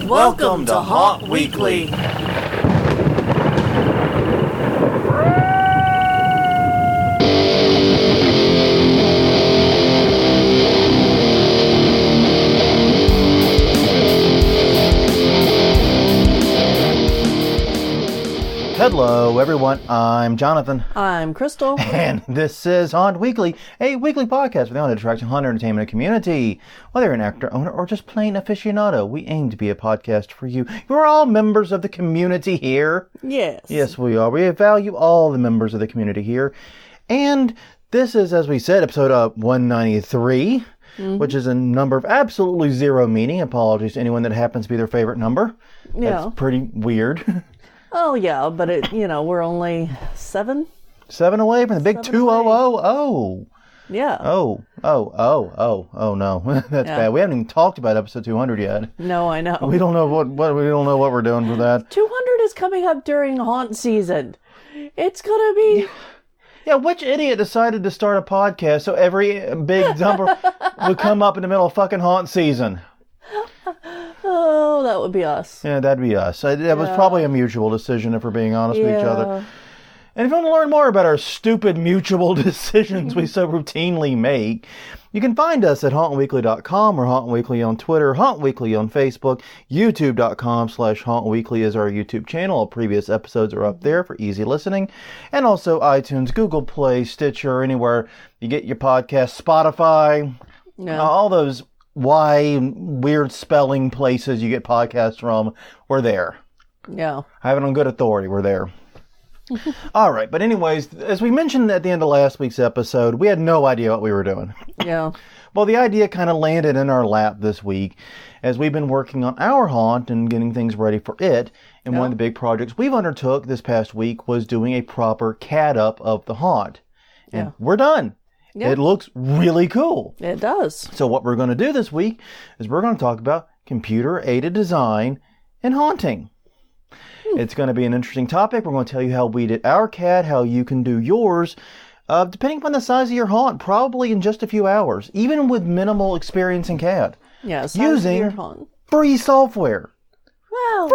Welcome to Haunt Weekly. Hello, everyone. I'm Jonathan. I'm Crystal. And this is Haunt Weekly, a weekly podcast for the haunted attraction, haunted entertainment community. Whether you're an actor, owner, or just plain aficionado, we aim to be a podcast for you. You're all members of the community here. Yes. Yes, we are. We value all the members of the community here. And this is, as we said, episode 193, which is a number of absolutely zero meaning. Apologies to anyone that happens to be their favorite number. Yeah. That's pretty weird. Oh, yeah, but we're only 7? 7 away from the big 2000. Yeah. Oh, no. That's bad. We haven't even talked about episode 200 yet. No, I know. We don't know what we're doing for that. 200 is coming up during haunt season. It's gonna be... Yeah, which idiot decided to start a podcast so every big number would come up in the middle of fucking haunt season? Oh, that would be us. Yeah, that'd be us. That was probably a mutual decision, if we're being honest with each other. And if you want to learn more about our stupid mutual decisions we so routinely make, you can find us at hauntweekly.com or Haunt Weekly on Twitter, Haunt Weekly on Facebook, youtube.com/Haunt Weekly is our YouTube channel. All previous episodes are up there for easy listening. And also iTunes, Google Play, Stitcher, anywhere you get your podcast, Spotify, all those weird spelling places you get podcasts from, we're there. Yeah. I have it on good authority, we're there. All right, but anyways, as we mentioned at the end of last week's episode, we had no idea what we were doing. Yeah. Well, the idea kind of landed in our lap this week as we've been working on our haunt and getting things ready for it. And one of the big projects we've undertook this past week was doing a proper CAD up of the haunt. And we're done. Yeah. It looks really cool. It does. So what we're going to do this week is we're going to talk about computer-aided design and haunting. It's going to be an interesting topic. We're going to tell you how we did our CAD, how you can do yours, depending upon the size of your haunt, probably in just a few hours, even with minimal experience in CAD. Yeah, using free software. Well,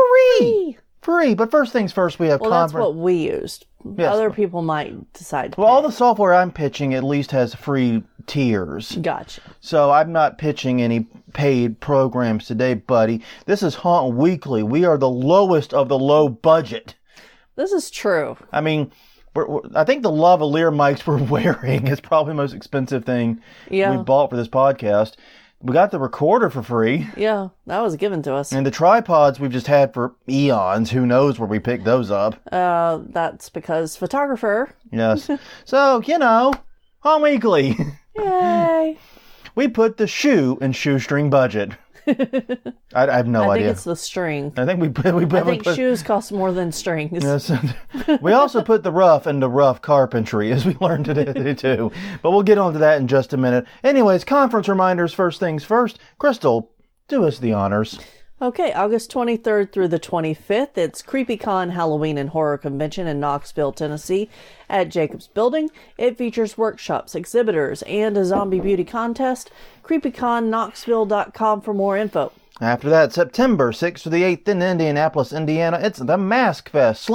Free. But first things first, we have that's what we used. Yes. Other people might decide to pay. All the software I'm pitching at least has free tiers. Gotcha. So I'm not pitching any paid programs today, buddy. This is Haunt Weekly. We are the lowest of the low budget. This is true. I mean, I think the lavalier mics we're wearing is probably the most expensive thing we bought for this podcast. We got the recorder for free. Yeah, that was given to us. And the tripods we've just had for eons. Who knows where we picked those up? That's because photographer. Yes. So, Haunt Weekly. Yay. We put the shoe in shoestring budget. I have no idea. I think it's the string. I think shoes cost more than strings. Yes. We also put the rough into rough carpentry, as we learned today, too. But we'll get on to that in just a minute. Anyways, conference reminders, first things first. Crystal, do us the honors. Okay, August 23rd through the 25th, it's CreepyCon Halloween and Horror Convention in Knoxville, Tennessee at Jacobs Building. It features workshops, exhibitors, and a zombie beauty contest. CreepyConKnoxville.com for more info. After that, September 6th to the 8th in Indianapolis, Indiana, it's the Mask Fest /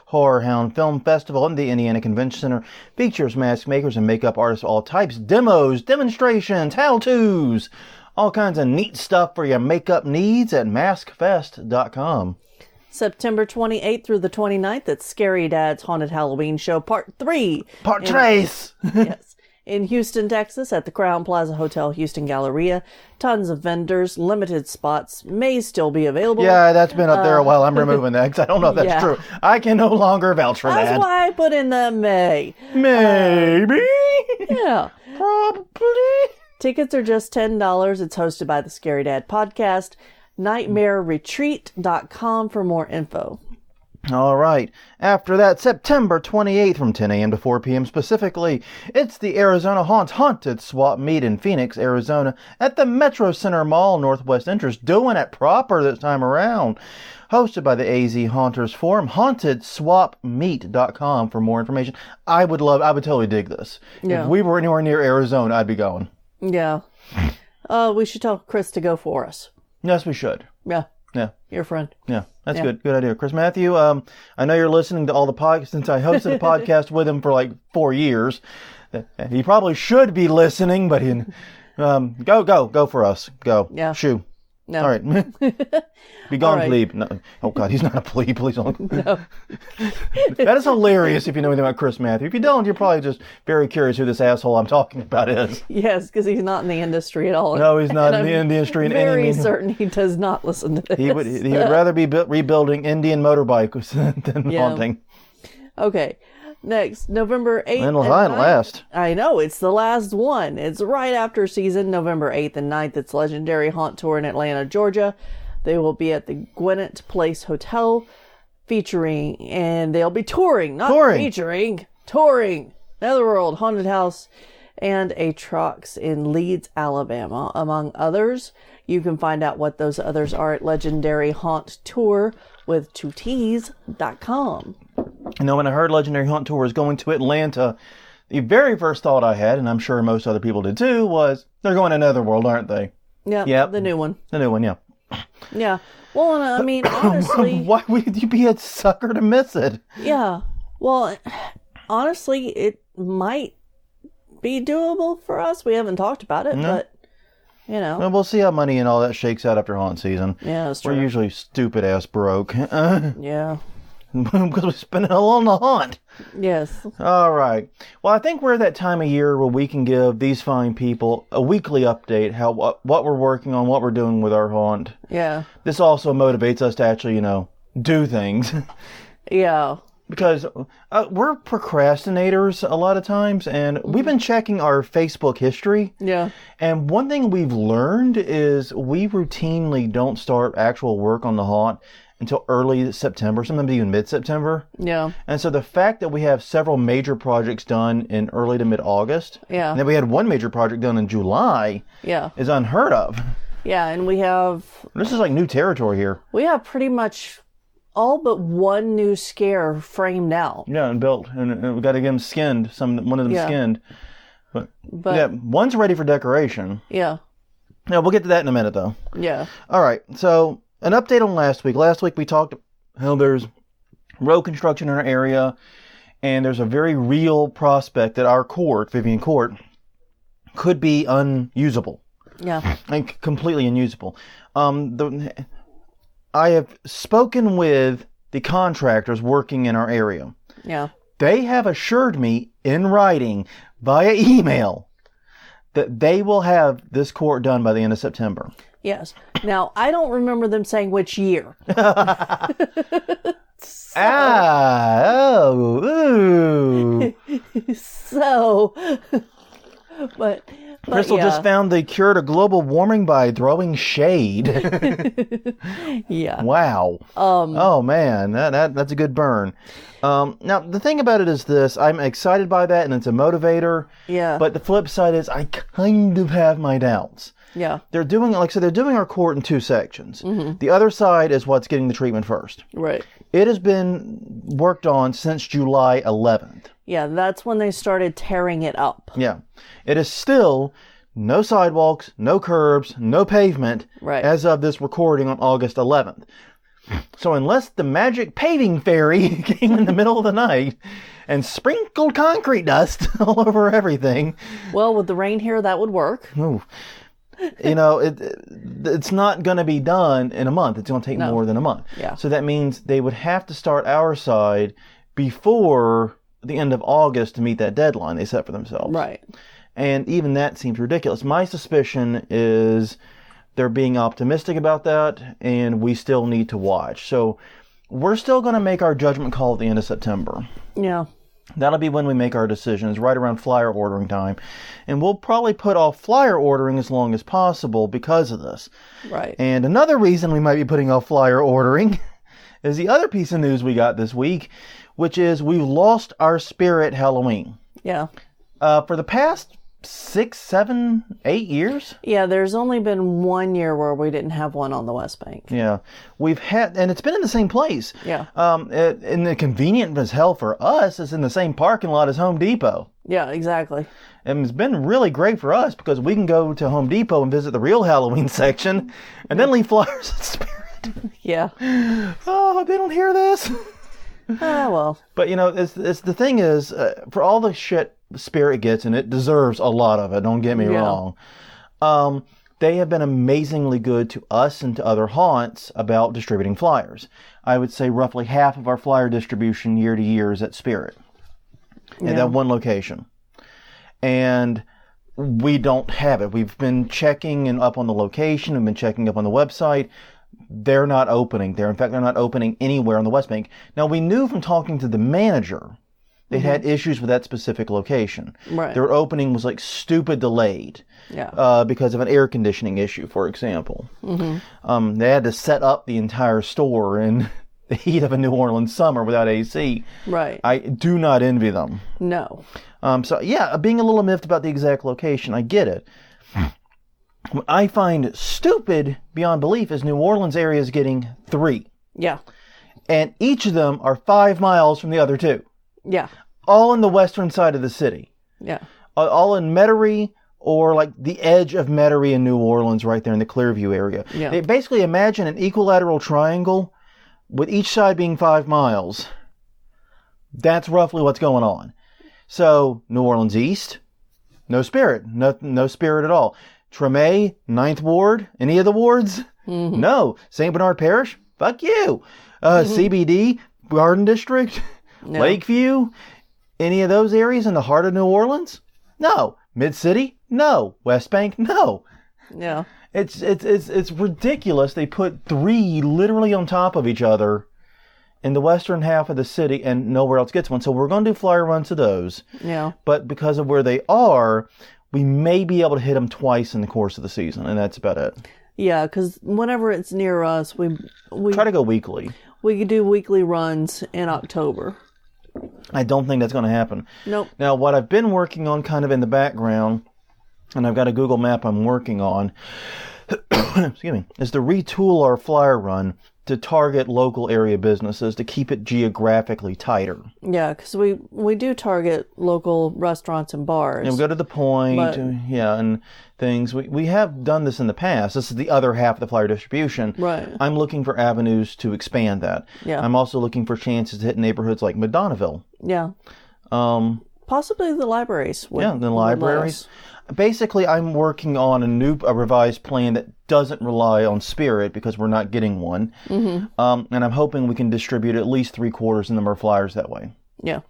Horror Hound Film Festival in the Indiana Convention Center. Features mask makers and makeup artists of all types, demos, demonstrations, how-tos. All kinds of neat stuff for your makeup needs at maskfest.com. September 28th through the 29th, it's Scary Dad's Haunted Halloween Show Part 3. Part 3! Yes. In Houston, Texas, at the Crowne Plaza Hotel Houston Galleria. Tons of vendors, limited spots, may still be available. Yeah, that's been up there a while. I'm removing that because I don't know if that's true. I can no longer vouch for that. That's why I put in the may. Maybe? Yeah. Probably. Tickets are just $10. It's hosted by the Scary Dad Podcast. NightmareRetreat.com for more info. All right. After that, September 28th from 10 a.m. to 4 p.m. specifically, it's the Arizona Haunts Haunted Swap Meet in Phoenix, Arizona at the Metro Center Mall Northwest entrance, doing it proper this time around. Hosted by the AZ Haunters Forum, HauntedSwapMeet.com for more information. I would totally dig this. Yeah. If we were anywhere near Arizona, I'd be going. Yeah. We should tell Chris to go for us. Yes, we should. Yeah. Yeah. Your friend. Yeah, that's good. Good idea. Chris Matthew, I know you're listening to all the podcasts since I hosted a podcast with him for like 4 years. He probably should be listening, but go for us. Go. Yeah. Shoo. No. All right. Be gone, All right. plebe. No. Oh, God, he's not a plebe. Please don't. No. That is hilarious if you know anything about Chris Matthew. If you don't, you're probably just very curious who this asshole I'm talking about is. Yes, because he's not in the industry at all. No, he's not And in the industry in any very means. certain he does not listen to this. He would rather be rebuilding Indian motorbikes than haunting. Okay. Next, November 8th. And last. I know, it's the last one. It's right after season, November 8th and 9th. It's Legendary Haunt Tour in Atlanta, Georgia. They will be at the Gwinnett Place Hotel and they'll be touring. Netherworld Haunted House and Atrox in Leeds, Alabama, among others. You can find out what those others are at Legendary Haunt Tour with 2Ts.com. You know, when I heard Legendary Haunt Tour was going to Atlanta, the very first thought I had, and I'm sure most other people did too, was they're going to Netherworld, aren't they? Yeah, Yep. the new one. The new one, yeah. Yeah. Well, and I mean, honestly... Why would you be a sucker to miss it? Yeah. Well, honestly, it might be doable for us. We haven't talked about it, but, you know. Well, we'll see how money and all that shakes out after haunt season. Yeah, that's true. We're usually stupid-ass broke. Yeah. Because we spend it all on the haunt. Yes. All right. Well, I think we're at that time of year where we can give these fine people a weekly update, what we're working on, what we're doing with our haunt. Yeah. This also motivates us to actually, do things. Yeah. Because we're procrastinators a lot of times, and we've been checking our Facebook history. Yeah. And one thing we've learned is we routinely don't start actual work on the haunt until early September, sometimes even mid-September. Yeah. And so the fact that we have several major projects done in early to mid-August, Yeah. and then we had one major project done in July, Yeah. is unheard of. Yeah, and we have This is like new territory here. pretty much all but one new scare framed out. Yeah, and built. And we got to get them skinned, one of them skinned. But yeah, one's ready for decoration. Yeah. Yeah, we'll get to that in a minute, though. Yeah. All right, so an update on last week. Last week we talked how there's road construction in our area, and there's a very real prospect that our court, Vivian Court, could be unusable. Yeah. Like completely unusable. I have spoken with the contractors working in our area. Yeah. They have assured me in writing via email that they will have this court done by the end of September. Yes. Now, I don't remember them saying which year. Ooh. So, but Crystal yeah. just found the cure to global warming by throwing shade. Yeah. Wow. Oh man, that's a good burn. Now the thing about it is this: I'm excited by that, and it's a motivator. Yeah. But the flip side is, I kind of have my doubts. Yeah. They're doing, like I said, they're doing our court in two sections. Mm-hmm. The other side is what's getting the treatment first. Right. It has been worked on since July 11th. Yeah, that's when they started tearing it up. Yeah. It is still no sidewalks, no curbs, no pavement as of this recording on August 11th. So unless the magic paving fairy came in the middle of the night and sprinkled concrete dust all over everything. Well, with the rain here, that would work. Ooh. It's not going to be done in a month. It's going to take more than a month. Yeah. So that means they would have to start our side before the end of August to meet that deadline they set for themselves. Right. And even that seems ridiculous. My suspicion is they're being optimistic about that, and we still need to watch. So we're still going to make our judgment call at the end of September. Yeah. That'll be when we make our decisions, right around flyer ordering time. And we'll probably put off flyer ordering as long as possible because of this. Right. And another reason we might be putting off flyer ordering is the other piece of news we got this week, which is we've lost our spirit Halloween. Yeah. For the past 6, 7, 8 years? Yeah, there's only been 1 year where we didn't have one on the West Bank. Yeah. We've had, and it's been in the same place. Yeah. And the convenient as hell for us is in the same parking lot as Home Depot. Yeah, exactly. And it's been really great for us because we can go to Home Depot and visit the real Halloween section and then leave flyers at Spirit. Yeah. Oh, they don't hear this. Well. But, it's the thing is, for all the shit Spirit gets, and it deserves a lot of it, don't get me wrong, they have been amazingly good to us and to other haunts about distributing flyers. I would say roughly half of our flyer distribution year to year is at Spirit. At that one location. And we don't have it. We've been checking and up on the location. We've been checking up on the website. They're not opening there. In fact, they're not opening anywhere on the West Bank. Now, we knew from talking to the manager they had issues with that specific location. Right. Their opening was like stupid delayed. Yeah. Because of an air conditioning issue, for example. They had to set up the entire store in the heat of a New Orleans summer without AC. Right. I do not envy them. No. So, being a little miffed about the exact location, I get it. What I find stupid beyond belief is New Orleans area is getting 3. Yeah. And each of them are 5 miles from the other 2. Yeah. All in the western side of the city. Yeah. All in Metairie, or like the edge of Metairie in New Orleans, right there in the Clearview area. Yeah. They basically imagine an equilateral triangle with each side being 5 miles. That's roughly what's going on. So, New Orleans East, no Spirit. No Spirit at all. Treme, 9th Ward, any of the wards? No. St. Bernard Parish? Fuck you. CBD, Garden District, No. Lakeview, any of those areas in the heart of New Orleans? No. Mid-City? No. West Bank? No. Yeah. It's ridiculous. They put 3 literally on top of each other in the western half of the city, and nowhere else gets one. So we're going to do flyer runs to those. Yeah. But because of where they are, we may be able to hit them twice in the course of the season, and that's about it. Yeah, because whenever it's near us, we Try to go weekly. We could do weekly runs in October. I don't think that's going to happen. Nope. Now, what I've been working on kind of in the background, and I've got a Google map I'm working on, excuse me, is to retool our flyer run to target local area businesses to keep it geographically tighter. Yeah, because we do target local restaurants and bars. And we go to the point, But- and things. We have done this in the past. This is the other half of the flyer distribution. Right. I'm looking for avenues to expand that. Yeah. I'm also looking for chances to hit neighborhoods like Madonnaville. Yeah. Possibly the libraries. The libraries. Basically, I'm working on a revised plan that doesn't rely on Spirit because we're not getting one. And I'm hoping we can distribute at least 3/4 the number of flyers that way. Yeah.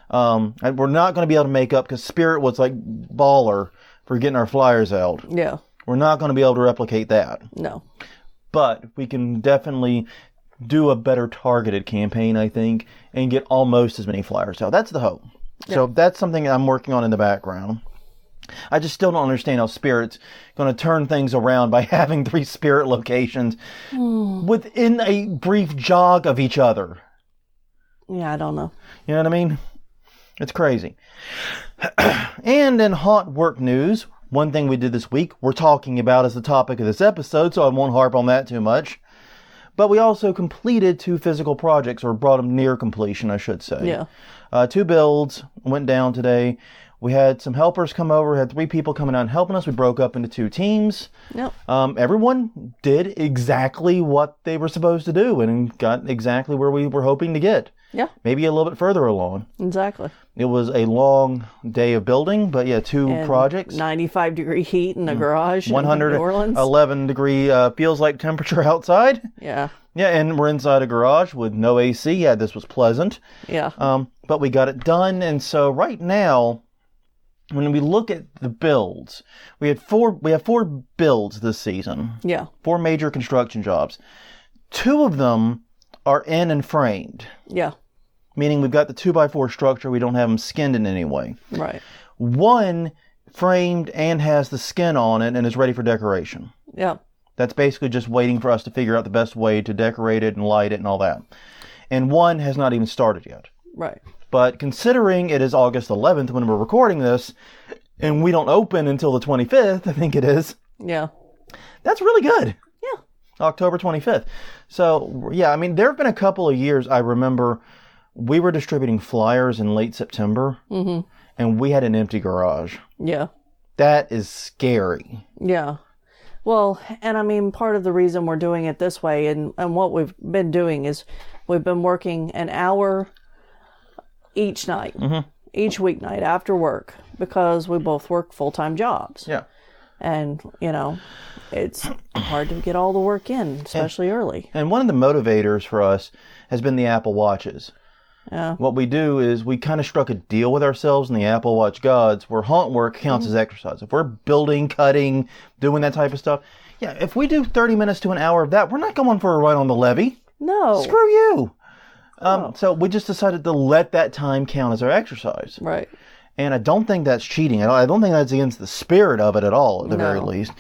And we're not going to be able to make up because Spirit was like baller for getting our flyers out. Yeah. We're not going to be able to replicate that. No. But we can definitely do a better targeted campaign, I think, and get almost as many flyers out. That's the hope. Yeah. So that's something I'm working on in the background. I just still don't understand how Spirit's going to turn things around by having 3 Spirit locations within a brief jog of each other. Yeah, I don't know. You know what I mean? It's crazy. And in haunt work news, one thing we did this week, we're talking about as the topic of this episode, so I won't harp on that too much. But we also completed 2 physical projects, or brought them near completion, I should say. Yeah. 2 builds went down today. We had some helpers come over, had 3 people coming out and helping us. We broke up into 2 teams. Yep. Everyone did exactly what they were supposed to do and got exactly where we were hoping to get. Yeah. Maybe a little bit further along. Exactly. It was a long day of building, but 2 And projects. 95-degree heat in a garage in New Orleans. 111-degree feels like temperature outside. Yeah. Yeah, and we're inside a garage with no AC. Yeah, this was pleasant. Yeah. But we got it done, and so right now, when we look at the builds, we have 4 builds this season. Yeah. 4 major construction jobs. 2 of them are in and framed, Yeah. meaning we've got the 2x4 structure. We don't have them skinned in any way. Right. 1 framed and has the skin on it and is ready for decoration. Yeah. That's basically just waiting for us to figure out the best way to decorate it and light it and all that. And 1 has not even started yet. Right. But considering it is August 11th when we're recording this, and we don't open until the 25th, I think it is, Yeah. that's really good. Yeah. October 25th. So, yeah, I mean, there have been a couple of years, I remember, we were distributing flyers in late September, and we had an empty garage. Yeah. That is scary. Yeah. Well, and I mean, part of the reason we're doing it this way and what we've been doing is we've been working an hour each night, each weeknight after work, because we both work full-time jobs. Yeah. And, it's hard to get all the work in, especially early. And one of the motivators for us has been the Apple Watches. Yeah. What we do is we kind of struck a deal with ourselves and the Apple Watch gods where haunt work counts as exercise. If we're building, cutting, doing that type of stuff, yeah, if we do 30 minutes to an hour of that, we're not going for a run on the levee. No. Screw you. So we just decided to let that time count as our exercise. Right. And I don't think that's cheating. I don't think that's against the spirit of it at all, at the very least.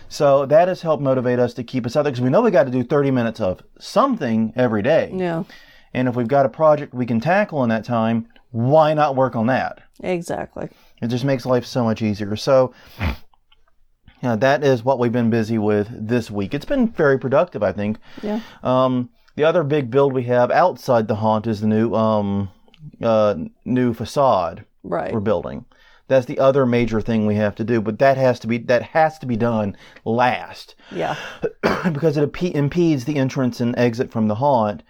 So that has helped motivate us to keep us out there, because we know we got to do 30 minutes of something every day. Yeah. And if we've got a project we can tackle in that time, why not work on that? Exactly. It just makes life so much easier. So, that is what we've been busy with this week. It's been very productive, I think. Yeah. The other big build we have outside the haunt is the new facade we're building. That's the other major thing we have to do, but that has to be done last. Yeah. Because it impedes the entrance and exit from the haunt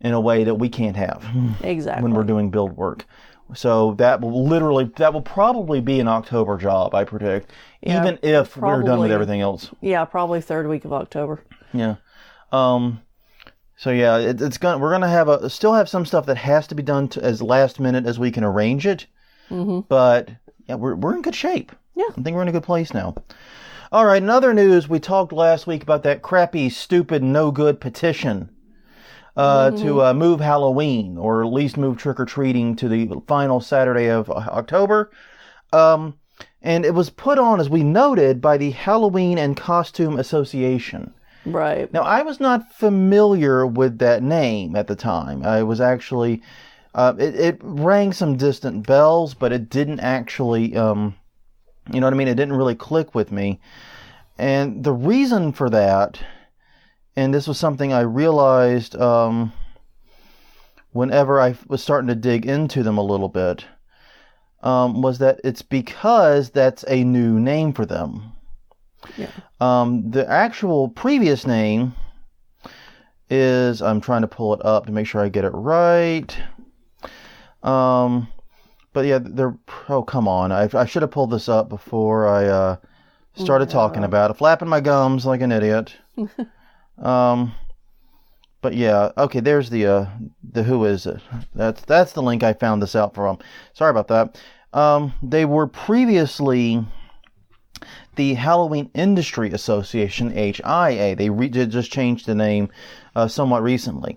in a way that we can't have. Exactly. When we're doing build work. So that will probably be an October job, I predict, even if we're done with everything else. Yeah, probably third week of October. Yeah. So yeah, we're gonna still have some stuff that has to be done as last minute as we can arrange it. But yeah, we're in good shape. Yeah. I think we're in a good place now. All right, in other news, we talked last week about that crappy, stupid, no good petition to move Halloween, or at least move trick-or-treating to the final Saturday of October. And it was put on, as we noted, by the Halloween and Costume Association. Right. Now, I was not familiar with that name at the time. I was actually... it rang some distant bells, but it didn't actually... you know what I mean? It didn't really click with me. And the reason for that... And this was something I realized whenever I was starting to dig into them a little bit, was that it's because that's a new name for them. Yeah. The actual previous name is, I'm trying to pull it up to make sure I get it right. But yeah, come on. I should have pulled this up before I started talking about it, flapping my gums like an idiot. But yeah, okay, there's the who is it? That's the link I found this out from. Sorry about that. They were previously the Halloween Industry Association, HIA. They just changed the name somewhat recently.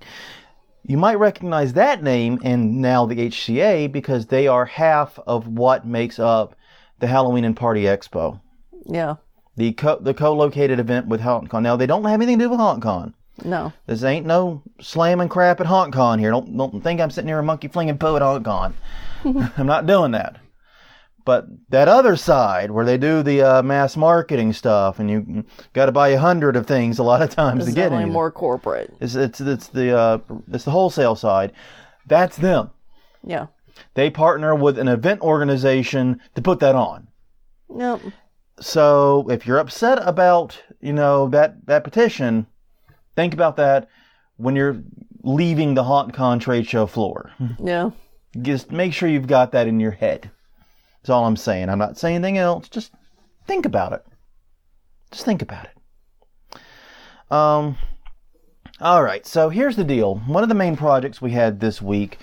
You might recognize that name and now the HCA because they are half of what makes up the Halloween and Party Expo. Yeah. The co-located event with HauntCon. Now, they don't have anything to do with HauntCon. No. This ain't no slamming crap at HauntCon here. Don't think I'm sitting here a monkey flinging poo at HauntCon. I'm not doing that. But that other side, where they do the mass marketing stuff, and you got to buy 100 of things a lot of times to get in. More corporate. It's the wholesale side. That's them. Yeah. They partner with an event organization to put that on. Yep. So if you're upset about, that petition, think about that when you're leaving the HauntCon trade show floor. Yeah. Just make sure you've got that in your head. That's all I'm saying. I'm not saying anything else. Just think about it. Just think about it. All right. So here's the deal. One of the main projects we had this week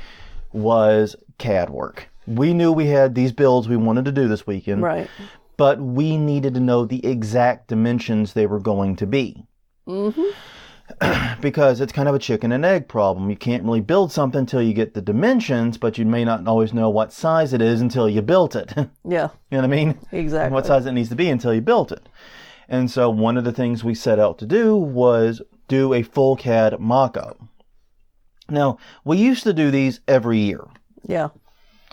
was CAD work. We knew we had these builds we wanted to do this weekend. Right. But we needed to know the exact dimensions they were going to be. Mm-hmm. Because it's kind of a chicken and egg problem. You can't really build something until you get the dimensions, but you may not always know what size it is until you built it. Yeah. You know what I mean? Exactly. And what size it needs to be until you built it. And so one of the things we set out to do was do a full CAD mock-up. Now, we used to do these every year. Yeah.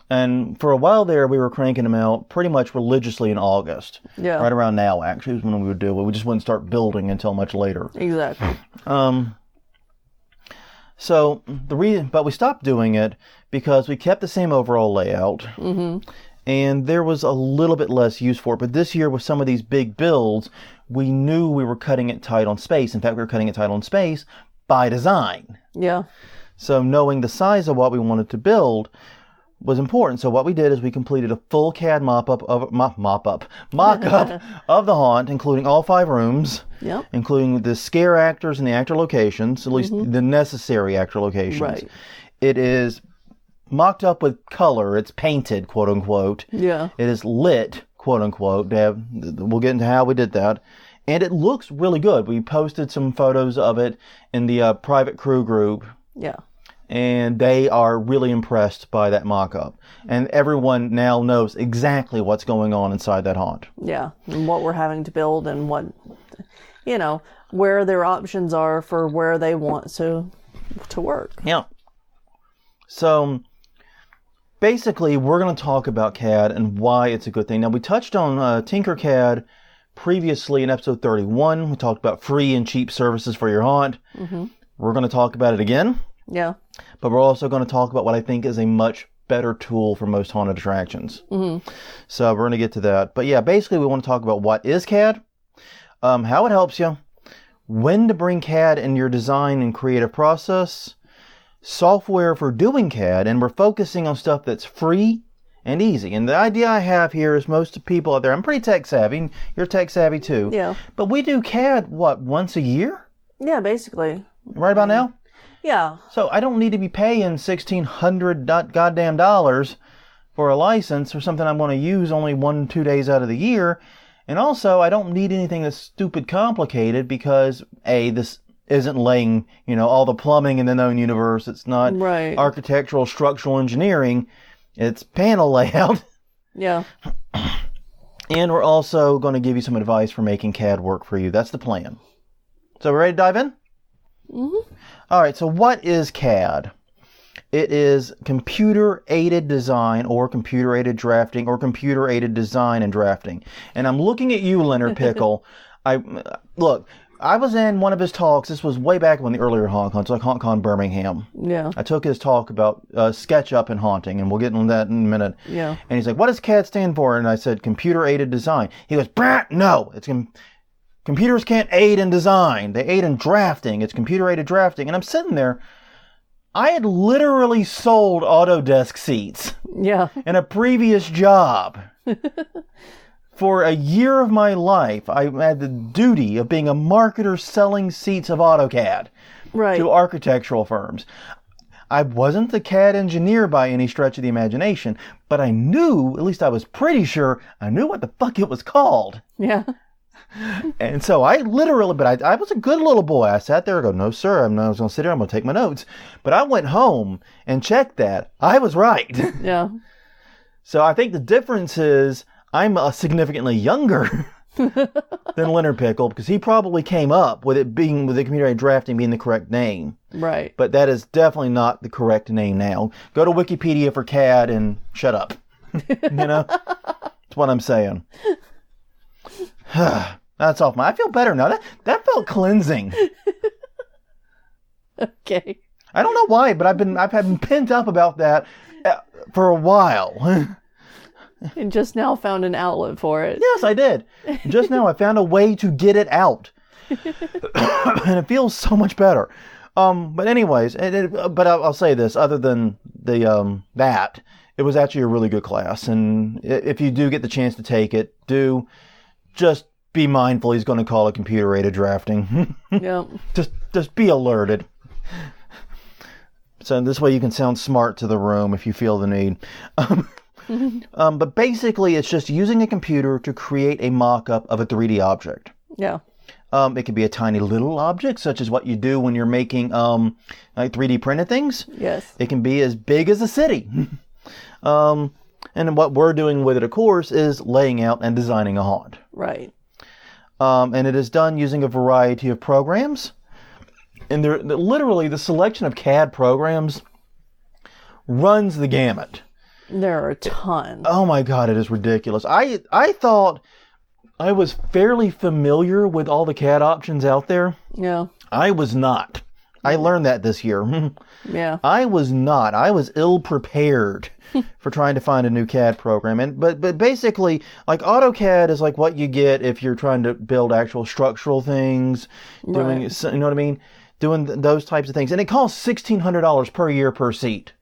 And for a while there, we were cranking them out pretty much religiously in August. Yeah. Right around now, actually, is when we would do it. We just wouldn't start building until much later. Exactly. So the reason, but we stopped doing it because we kept the same overall layout. Mm-hmm. And there was a little bit less use for it. But this year with some of these big builds, we knew we were cutting it tight on space. In fact, we were cutting it tight on space by design. Yeah. So knowing the size of what we wanted to build was important. So what we did is we completed a full CAD mock-up of the haunt, including all 5 rooms, Yep. including the scare actors and the actor locations, at least the necessary actor locations. Right. It is mocked up with color. It's painted, quote unquote. Yeah. It is lit, quote unquote. We'll get into how we did that. And it looks really good. We posted some photos of it in the private crew group. Yeah. And they are really impressed by that mock-up. And everyone now knows exactly what's going on inside that haunt. Yeah. And what we're having to build and what, where their options are for where they want to work. Yeah. So basically, we're going to talk about CAD and why it's a good thing. Now, we touched on Tinkercad previously in episode 31. We talked about free and cheap services for your haunt. Mm-hmm. We're going to talk about it again. Yeah. But we're also going to talk about what I think is a much better tool for most haunted attractions. Mm-hmm. So we're going to get to that. But yeah, basically we want to talk about what is CAD, how it helps you, when to bring CAD in your design and creative process, software for doing CAD, and we're focusing on stuff that's free and easy. And the idea I have here is most people out there, I'm pretty tech savvy, you're tech savvy too. Yeah. But we do CAD, once a year? Yeah, basically. Right about now? Yeah. So I don't need to be paying $1,600 goddamn dollars for a license or something I'm going to use only 1-2 days out of the year. And also, I don't need anything that's stupid complicated because, this isn't laying, all the plumbing in the known universe. It's not architectural, structural engineering. It's panel layout. Yeah. And we're also going to give you some advice for making CAD work for you. That's the plan. So we're ready to dive in? Mm-hmm. All right, so what is CAD? It is computer-aided design or computer-aided drafting or computer-aided design and drafting. And I'm looking at you, Leonard Pickle. I was in one of his talks. This was way back when the earlier HauntCon, so like HauntCon Birmingham. Yeah. I took his talk about SketchUp and haunting, and we'll get on that in a minute. Yeah. And he's like, what does CAD stand for? And I said, computer-aided design. He goes, Brett, no, it's computers can't aid in design. They aid in drafting. It's computer-aided drafting. And I'm sitting there. I had literally sold Autodesk seats in a previous job. For a year of my life, I had the duty of being a marketer selling seats of AutoCAD to architectural firms. I wasn't the CAD engineer by any stretch of the imagination, but I knew, at least I was pretty sure, I knew what the fuck it was called. Yeah. And so I literally, but I was a good little boy. I sat there and go, no, sir, I was going to sit here, I'm going to take my notes. But I went home and checked that. I was right. Yeah. So I think the difference is I'm significantly younger than Leonard Pickle because he probably came up with the computer-aided drafting being the correct name. Right. But that is definitely not the correct name now. Go to Wikipedia for CAD and shut up. That's what I'm saying. That's off I feel better now. That felt cleansing. Okay. I don't know why, but I've been pent up about that for a while. And just now found an outlet for it. Yes, I did. Just now I found a way to get it out. And it feels so much better. But anyways, but I'll say this, other than that, it was actually a really good class. And if you do get the chance to take it, just be mindful he's going to call it computer-aided drafting. Yeah. Just be alerted. So this way you can sound smart to the room if you feel the need. But basically it's just using a computer to create a mock-up of a 3D object. Yeah. It could be a tiny little object, such as what you do when you're making like 3D printed things. Yes. It can be as big as a city. And what we're doing with it, of course, is laying out and designing a haunt. Right. And it is done using a variety of programs. And literally, the selection of CAD programs runs the gamut. There are a ton. Oh my God, it is ridiculous. I thought I was fairly familiar with all the CAD options out there. Yeah. I was not. I learned that this year. Yeah. I was ill prepared for trying to find a new CAD program. But basically, like AutoCAD is like what you get if you're trying to build actual structural things, doing, Right. you know what I mean? Doing those types of things. And it costs $1,600 per year per seat.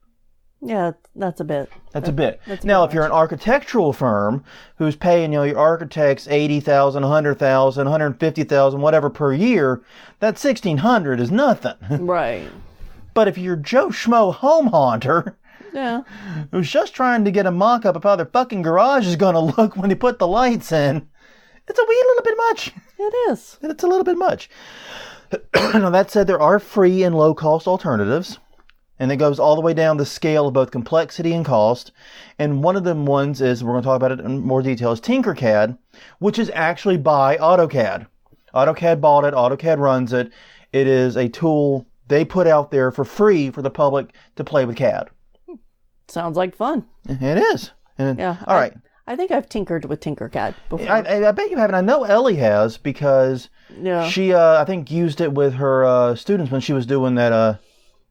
Yeah, that's a bit. That's a bit. That's a Now, bit if you're an architectural firm who's paying, your architects $80,000, $100,000, $150,000, whatever per year, that $1,600 is nothing. Right. But if you're Joe Schmo home haunter Yeah. who's just trying to get a mock-up of how their fucking garage is going to look when they put the lights in, it's a wee little bit much. It is. It's a little bit much. Now, that said, there are free and low-cost alternatives. And it goes all the way down the scale of both complexity and cost. And one of them ones is, we're going to talk about it in more detail, is Tinkercad, which is actually by AutoCAD. AutoCAD bought it. AutoCAD runs it. It is a tool they put out there for free for the public to play with CAD. Sounds like fun. It is. And, Yeah. All right. I think I've tinkered with Tinkercad before. I bet you haven't. I know Ellie has because Yeah. she, I think, used it with her students when she was doing that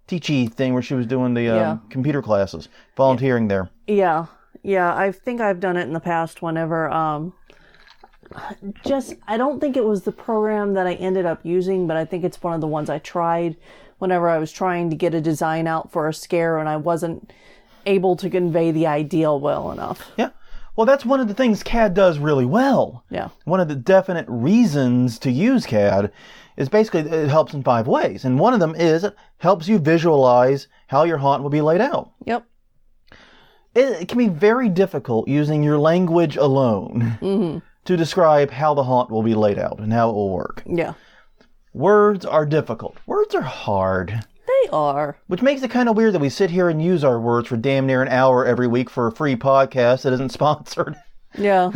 teachy thing where she was doing the computer classes, volunteering there. Yeah. Yeah. I think I've done it in the past whenever, I don't think it was the program that I ended up using, but I think it's one of the ones I tried whenever I was trying to get a design out for a scare and I wasn't able to convey the ideal well enough. Yeah. Well, that's one of the things CAD does really well. Yeah. One of the definite reasons to use CAD is basically it helps in 5 ways. And one of them is it helps you visualize how your haunt will be laid out. Yep. It can be very difficult using your language alone to describe how the haunt will be laid out and how it will work. Yeah. Words are difficult. Words are hard. They are. Which makes it kind of weird that we sit here and use our words for damn near an hour every week for a free podcast that isn't sponsored. Yeah.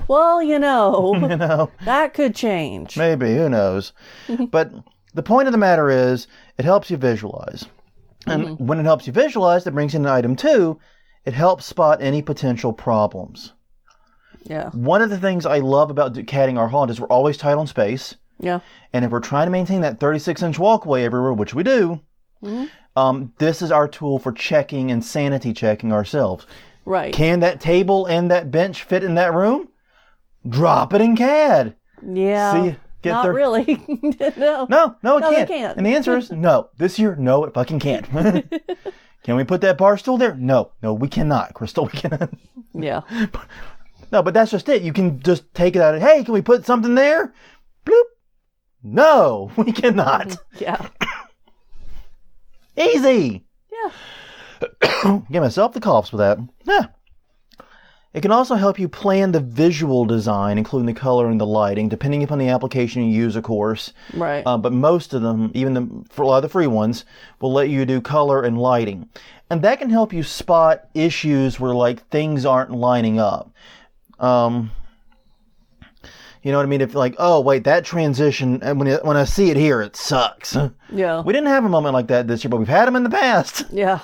Well, that could change. Maybe, who knows. But the point of the matter is, it helps you visualize. And when it helps you visualize, that brings in item 2, it helps spot any potential problems. Yeah. One of the things I love about CADing our haunt is we're always tight on space. Yeah. And if we're trying to maintain that 36-inch walkway everywhere, which we do, this is our tool for checking and sanity checking ourselves. Right. Can that table and that bench fit in that room? Drop it in CAD. Yeah. See, Not really. No. No, it No, can't. they can't. And the answer is no. This year, no, it fucking can't. Can we put that bar stool there? No, we cannot, Crystal. We cannot. Yeah. No, but that's just it. You can just take it out of, hey, can we put something there? Bloop. No, we cannot. Yeah. Easy. Yeah. Give myself the coughs with that. Yeah. It can also help you plan the visual design, including the color and the lighting, depending upon the application you use, of course. Right. But most of them, for a lot of the free ones, will let you do color and lighting. And that can help you spot issues where, things aren't lining up. You know what I mean? If oh, wait, that transition, when I see it here, it sucks. Yeah. We didn't have a moment like that this year, but we've had them in the past. Yeah.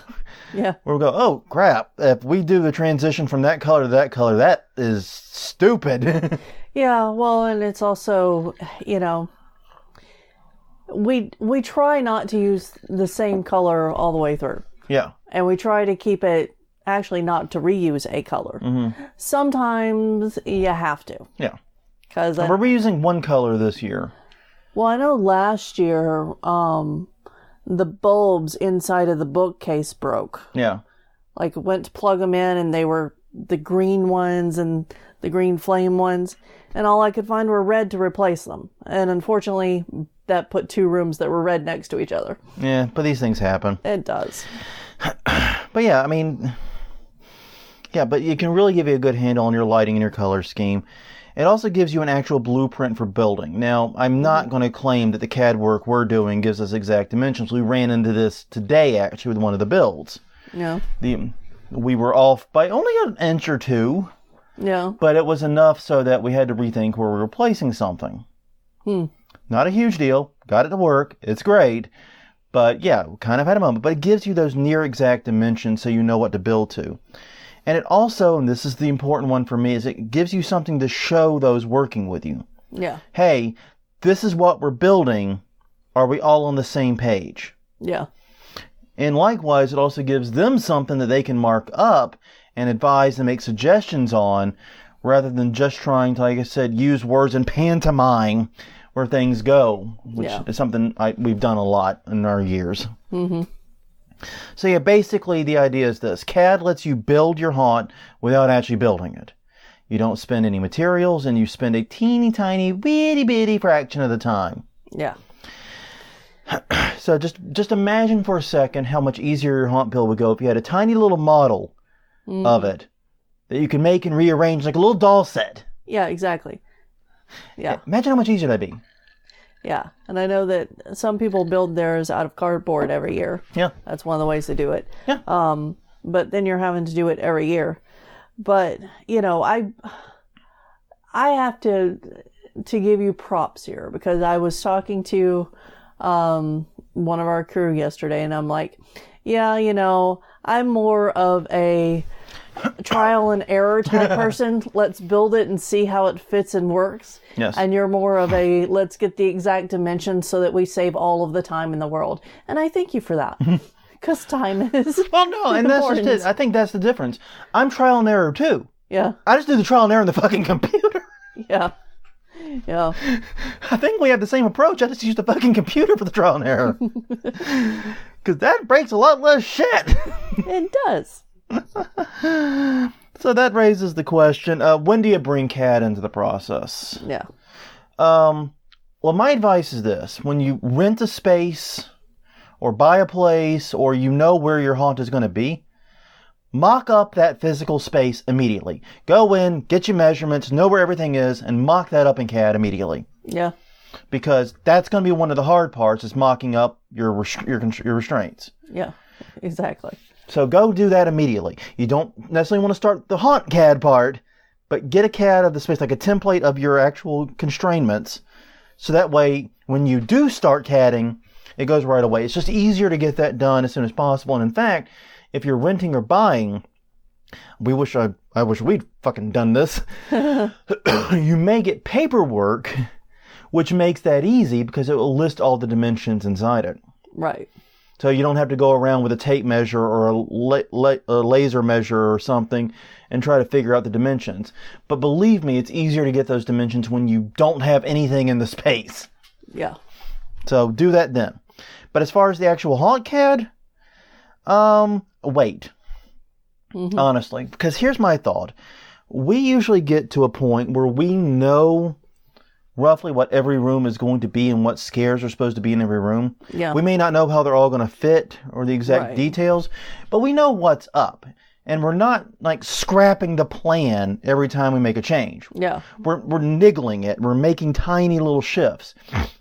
Yeah. Where we go, oh, crap, if we do the transition from that color to that color, that is stupid. Yeah, well, and it's also, we try not to use the same color all the way through. Yeah. And we try to keep it, actually not to reuse a color. Mm-hmm. Sometimes you have to. Yeah. Because We're reusing one color this year. Well, I know last year, the bulbs inside of the bookcase broke. Yeah. Went to plug them in and they were the green ones and the green flame ones. And all I could find were red to replace them. And unfortunately, that put 2 rooms that were red next to each other. Yeah, but these things happen. It does. But yeah, but it can really give you a good handle on your lighting and your color scheme. It also gives you an actual blueprint for building. Now, I'm not going to claim that the CAD work we're doing gives us exact dimensions. We ran into this today, actually, with one of the builds. Yeah. We were off by only an inch or 2. Yeah. But it was enough so that we had to rethink where we were placing something. Not a huge deal. Got it to work. It's great. But yeah, we kind of had a moment. But it gives you those near exact dimensions so you know what to build to. And it also, and this is the important one for me, is it gives you something to show those working with you. Yeah. Hey, this is what we're building. Are we all on the same page? Yeah. And likewise, it also gives them something that they can mark up and advise and make suggestions on, rather than just trying to, like I said, use words and pantomime where things go, which is something we've done a lot in our years. Mm-hmm. So yeah, basically the idea is this. CAD lets you build your haunt without actually building it. You don't spend any materials, and you spend a teeny tiny, bitty bitty fraction of the time. Yeah. So just imagine for a second how much easier your haunt build would go if you had a tiny little model of it that you can make and rearrange like a little doll set. Yeah, exactly. Yeah. Imagine how much easier that'd be. Yeah. And I know that some people build theirs out of cardboard every year. Yeah. That's one of the ways to do it. Yeah. But then you're having to do it every year. But, you know, I have to give you props here, because I was talking to one of our crew yesterday, and I'm like, yeah, you know, I'm more of a trial and error type person. Let's build it and see how it fits and works. Yes. And you're more of a let's get the exact dimensions so that we save all of the time in the world. And I thank you for that. Because time is well, no, and that's just it. I think that's the difference. I'm trial and error too. Yeah. I just do the trial and error in the fucking computer. Yeah. Yeah. I think we have the same approach. I just use the fucking computer for the trial and error. Because that breaks a lot less shit. It does. So that raises the question, when do you bring CAD into the process? Yeah. Well, my advice is this. When you rent a space or buy a place, or you know where your haunt is going to be, mock up that physical space immediately. Go in, get your measurements, know where everything is, and mock that up in CAD immediately. Yeah. Because that's going to be one of the hard parts, is mocking up your restraints. Yeah, exactly. So go do that immediately. You don't necessarily want to start the haunt CAD part, but get a CAD of the space, like a template of your actual constraints. So that way, when you do start CADing, it goes right away. It's just easier to get that done as soon as possible. And in fact, if you're renting or buying, I wish we'd fucking done this. You may get paperwork, which makes that easy because it will list all the dimensions inside it. Right. So you don't have to go around with a tape measure or a laser measure or something and try to figure out the dimensions. But believe me, it's easier to get those dimensions when you don't have anything in the space. Yeah. So do that then. But as far as the actual haunt CAD, wait. Mm-hmm. Honestly. Because here's my thought. We usually get to a point where we know roughly what every room is going to be and what scares are supposed to be in every room. Yeah. We may not know how they're all going to fit or the exact details, but we know what's up. And we're not like scrapping the plan every time we make a change. Yeah. We're niggling it. We're making tiny little shifts.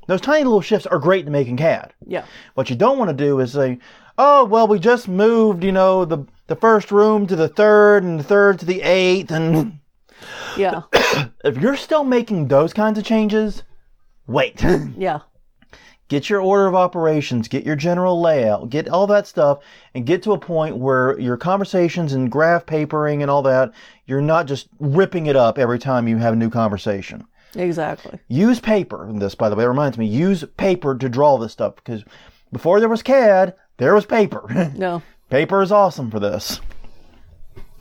Those tiny little shifts are great to make in CAD. Yeah. What you don't want to do is say, oh, well, we just moved, the first room to the third and the third to the eighth, and yeah. If you're still making those kinds of changes, wait. Yeah. Get your order of operations, get your general layout, get all that stuff, and get to a point where your conversations and graph papering and all that, you're not just ripping it up every time you have a new conversation. Exactly. Use paper. And this, by the way, reminds me, use paper to draw this stuff, because before there was CAD, there was paper. No. Paper is awesome for this.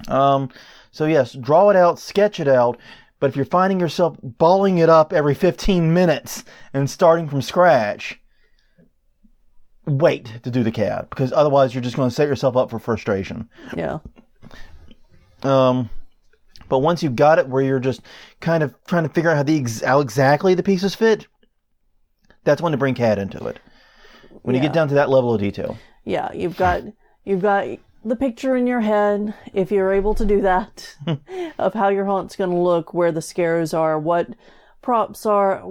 So yes, draw it out, sketch it out, but if you're finding yourself balling it up every 15 minutes and starting from scratch, wait to do the CAD, because otherwise you're just going to set yourself up for frustration. Yeah. But once you've got it where you're just kind of trying to figure out how exactly the pieces fit, that's when to bring CAD into it. When you get down to that level of detail. Yeah, you've got the picture in your head, if you're able to do that, of how your haunt's going to look, where the scares are, what props are,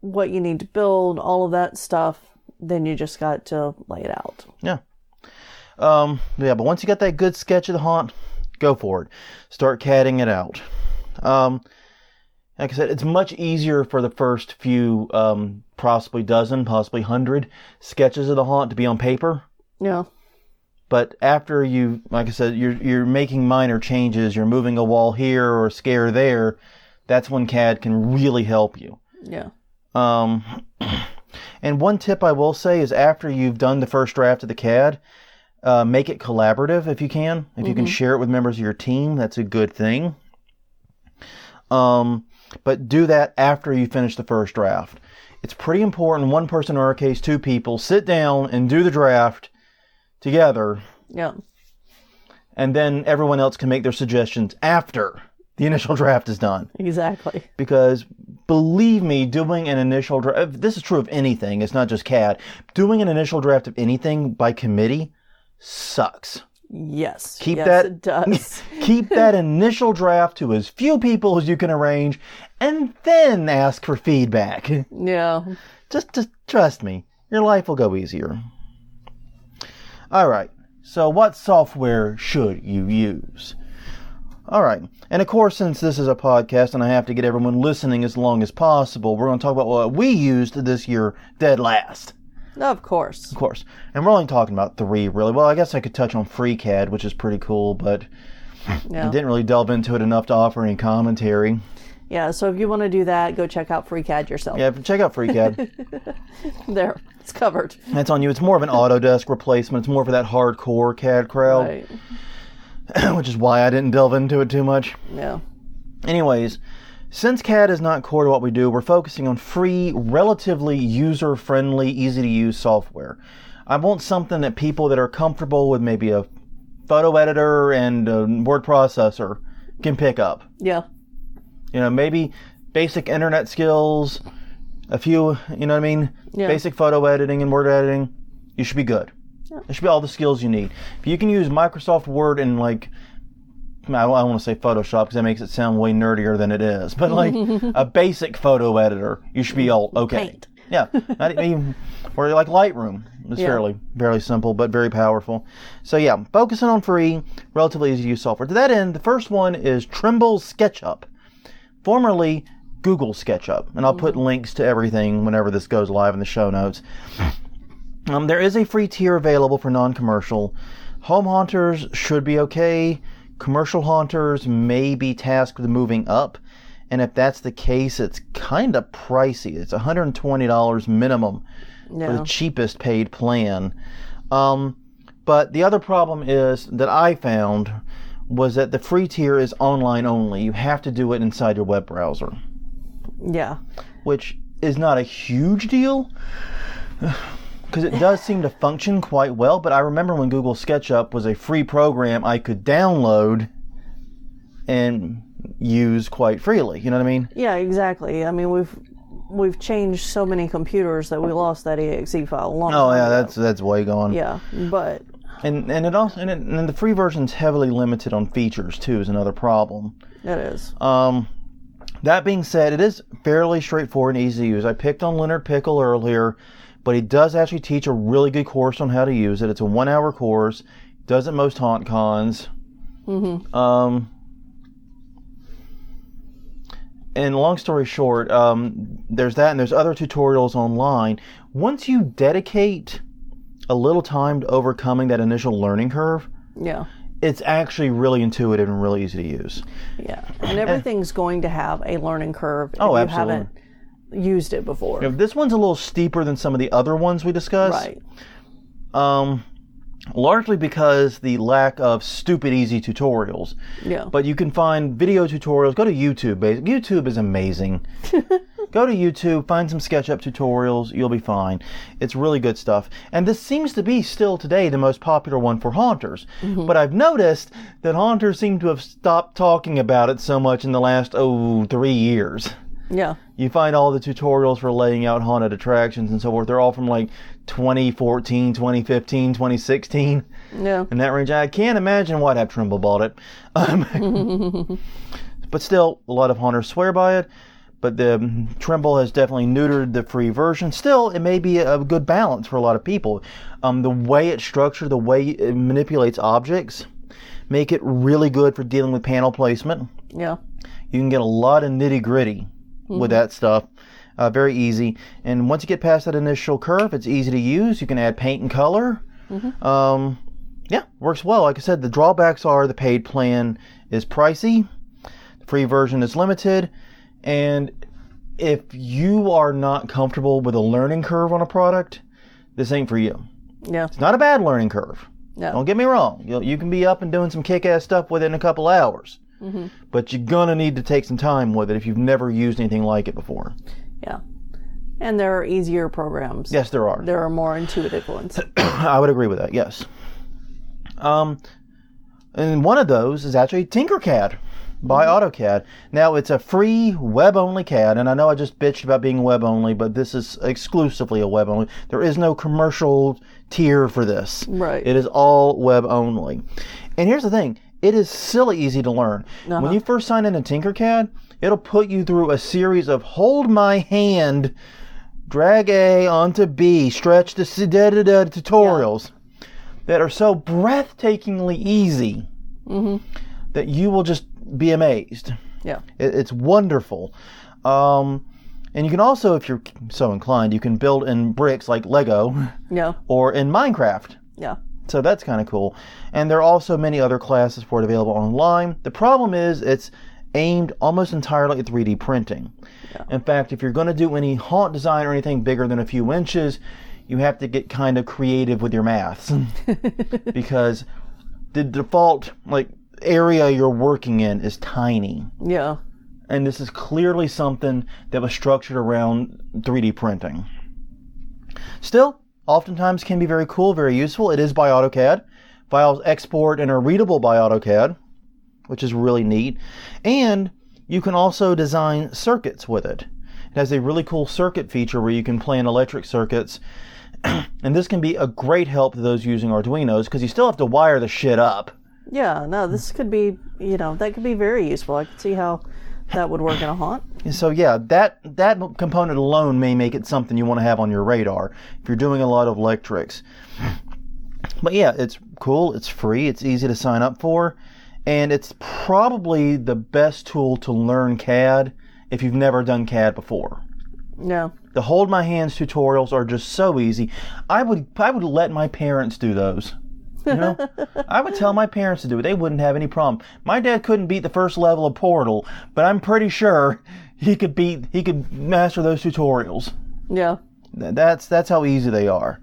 what you need to build, all of that stuff. Then you just got to lay it out. Yeah. But once you got that good sketch of the haunt, go for it. Start CADing it out. Like I said, it's much easier for the first few, possibly 100 sketches of the haunt to be on paper. Yeah. But after you, like I said, you're making minor changes, you're moving a wall here or a scare there, that's when CAD can really help you. Yeah. And one tip I will say is after you've done the first draft of the CAD, make it collaborative if you can. If you can share it with members of your team, that's a good thing. But do that after you finish the first draft. It's pretty important, one person, or in our case, two people, sit down and do the draft together. Yeah. And then everyone else can make their suggestions after the initial draft is done. Exactly. Because believe me, doing an initial draft, this is true of anything, it's not just CAD, doing an initial draft of anything by committee sucks. Yes. It does. Keep that initial draft to as few people as you can arrange, and then ask for feedback. Yeah. Just trust me, your life will go easier. All right. So what software should you use? All right. And of course, since this is a podcast and I have to get everyone listening as long as possible, we're going to talk about what we used this year dead last. Of course. Of course. And we're only talking about 3, really. Well, I guess I could touch on FreeCAD, which is pretty cool, but I didn't really delve into it enough to offer any commentary. Yeah, so if you want to do that, go check out FreeCAD yourself. Yeah, check out FreeCAD. There, it's covered. That's on you. It's more of an Autodesk replacement. It's more for that hardcore CAD crowd. Right. Which is why I didn't delve into it too much. Yeah. Anyways, since CAD is not core to what we do, we're focusing on free, relatively user-friendly, easy-to-use software. I want something that people that are comfortable with maybe a photo editor and a word processor can pick up. Yeah. You know, maybe basic internet skills, a few, you know what I mean? Yeah. Basic photo editing and word editing. You should be good. Yeah. There should be all the skills you need. If you can use Microsoft Word and like, I don't want to say Photoshop because that makes it sound way nerdier than it is, but like a basic photo editor, you should be all okay. Paint. Yeah. Not even, or like Lightroom. It's fairly simple, but very powerful. So yeah, focusing on free, relatively easy to use software. To that end, the first one is Trimble Sketchup, formerly Google Sketchup. And I'll put links to everything whenever this goes live in the show notes. There is a free tier available for non-commercial. Home haunters should be okay. Commercial haunters may be tasked with moving up. And if that's the case, it's kind of pricey. It's $120 minimum for the cheapest paid plan. But the other problem is that I found was that the free tier is online only. You have to do it inside your web browser. Yeah. Which is not a huge deal because it does seem to function quite well. But I remember when Google SketchUp was a free program I could download and use quite freely. You know what I mean? Yeah, exactly. I mean, we've changed so many computers that we lost that exe file a long time ago. that's way gone. Yeah, but and it also and the free version's heavily limited on features too is another problem. It is. That being said, it is fairly straightforward and easy to use. I picked on Leonard Pickle earlier, but he does actually teach a really good course on how to use it. It's a 1-hour course. Does it most haunt cons. Mm-hmm. And long story short, there's that, and there's other tutorials online. Once you dedicate a little time to overcoming that initial learning curve, it's actually really intuitive and really easy to use. Yeah, and everything's going to have a learning curve if you haven't used it before. This one's a little steeper than some of the other ones we discussed. Right. Largely because the lack of stupid easy tutorials. Yeah. But you can find video tutorials. Go to YouTube. YouTube is amazing. Go to YouTube, find some SketchUp tutorials. You'll be fine. It's really good stuff. And this seems to be still today the most popular one for haunters. Mm-hmm. But I've noticed that haunters seem to have stopped talking about it so much in the last 3 years. Yeah. You find all the tutorials for laying out haunted attractions and so forth. They're all from like 2014, 2015, 2016. Yeah. In that range. I can't imagine why have Trimble bought it. But still, a lot of haunters swear by it. But the Trimble has definitely neutered the free version. Still, it may be a good balance for a lot of people. The way it's structured, the way it manipulates objects, make it really good for dealing with panel placement. Yeah. You can get a lot of nitty-gritty with that stuff. Very easy. And once you get past that initial curve, it's easy to use. You can add paint and color. Works well. Like I said, the drawbacks are the paid plan is pricey. The free version is limited. And if you are not comfortable with a learning curve on a product, this ain't for you. Yeah. It's not a bad learning curve. No. Don't get me wrong. You can be up and doing some kick-ass stuff within a couple hours. Mm-hmm. But you're going to need to take some time with it if you've never used anything like it before. Yeah. And there are easier programs. Yes, there are. There are more intuitive ones. I would agree with that, yes. And one of those is actually Tinkercad by AutoCAD. Now, it's a free web-only CAD, and I know I just bitched about being web-only, but this is exclusively a web-only. There is no commercial tier for this. Right. It is all web-only. And here's the thing. It is silly easy to learn. Uh-huh. When you first sign into Tinkercad, it'll put you through a series of hold my hand, drag A onto B, stretch the tutorials that are so breathtakingly easy that you will just be amazed. Yeah. It's wonderful. And you can also, if you're so inclined, you can build in bricks like Lego or in Minecraft. Yeah. So that's kind of cool. And there are also many other classes for it available online. The problem is it's aimed almost entirely at 3D printing. Yeah. In fact, if you're going to do any haunt design or anything bigger than a few inches, you have to get kind of creative with your maths. Because the default area you're working in is tiny. Yeah. And this is clearly something that was structured around 3D printing. Still, oftentimes can be very cool, very useful. It is by AutoCAD. Files export and are readable by AutoCAD, which is really neat. And you can also design circuits with it. It has a really cool circuit feature where you can plan electric circuits. And this can be a great help to those using Arduinos because you still have to wire the shit up. Yeah, no, this could be, that could be very useful. I could see how that would work in a haunt. So yeah, that component alone may make it something you want to have on your radar if you're doing a lot of electrics. But yeah, it's cool, it's free, it's easy to sign up for, and it's probably the best tool to learn CAD if you've never done CAD before. No. The hold my hands tutorials are just so easy. I would let my parents do those. I would tell my parents to do it. They wouldn't have any problem. My dad couldn't beat the first level of Portal, but I'm pretty sure he could master those tutorials. Yeah. That's how easy they are.